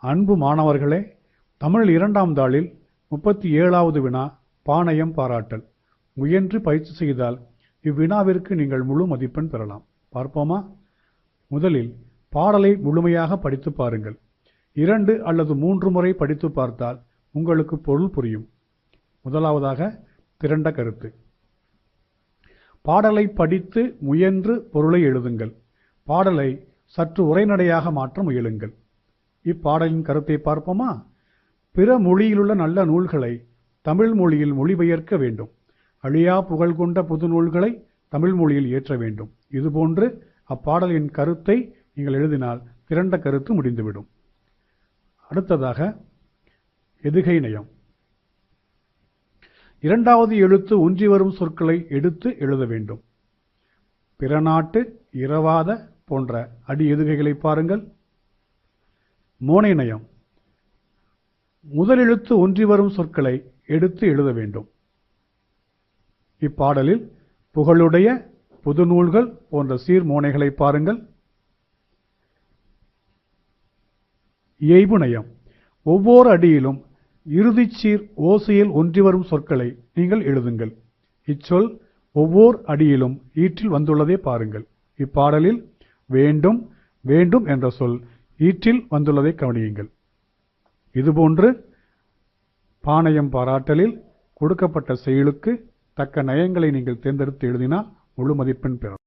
அன்பு மாணவர்களே, தமிழ் 2ஆம் தாளில் 37வது வினா பாணயம் பாராட்டல். முயன்று பயிற்சி செய்தால் இவ்வினாவிற்கு நீங்கள் முழு மதிப்பெண் பெறலாம். பார்ப்போமா? முதலில் பாடலை முழுமையாக படித்து பாருங்கள். 2 அல்லது 3 முறை படித்து பார்த்தால் உங்களுக்கு பொருள் புரியும். முதலாவதாக திரண்ட கருத்து. பாடலை படித்து முயன்று பொருளை எழுதுங்கள். பாடலை சற்று உரைநடையாக மாற்ற முயலுங்கள். இப்பாடலின் கருத்தை பார்ப்போமா? பிற மொழியிலுள்ள நல்ல நூல்களை தமிழ் மொழியில் மொழிபெயர்க்க வேண்டும். அழியா புகழ் கொண்ட புது நூல்களை தமிழ் மொழியில் ஏற்ற வேண்டும். இதுபோன்று அப்பாடலின் கருத்தை நீங்கள் எழுதினால் திரண்ட கருத்து முடிந்துவிடும். அடுத்ததாக எதுகை நயம். 2வது எழுத்து ஒன்றி வரும் சொற்களை எடுத்து எழுத வேண்டும். பிறநாட்டு, இரவாத போன்ற அடி எதுகைகளை பாருங்கள். மோனை நயம். முதல் எழுத்து ஒன்றி வரும் சொற்களை எடுத்து எழுத வேண்டும். இப்பாடலில் புகழுடைய, புது நூல்கள் போன்ற சீர்மோனைகளை பாருங்கள். இயைபு நயம். ஒவ்வொரு அடியிலும் இறுதிச் சீர் ஓசையில் ஒன்றி வரும் சொற்களை நீங்கள் எழுதுங்கள். இச்சொல் ஒவ்வொரு அடியிலும் ஈற்றில் வந்துள்ளதை பாருங்கள். இப்பாடலில் வேண்டும், வேண்டும் என்ற சொல் ஈற்றில் வந்துள்ளதை கவனியுங்கள். இதுபோன்று பாணயம் பாராட்டலில் கொடுக்கப்பட்ட செயலுக்கு தக்க நயங்களை நீங்கள் தேர்ந்தெடுத்து எழுதினால் முழு மதிப்பெண் பெறும்.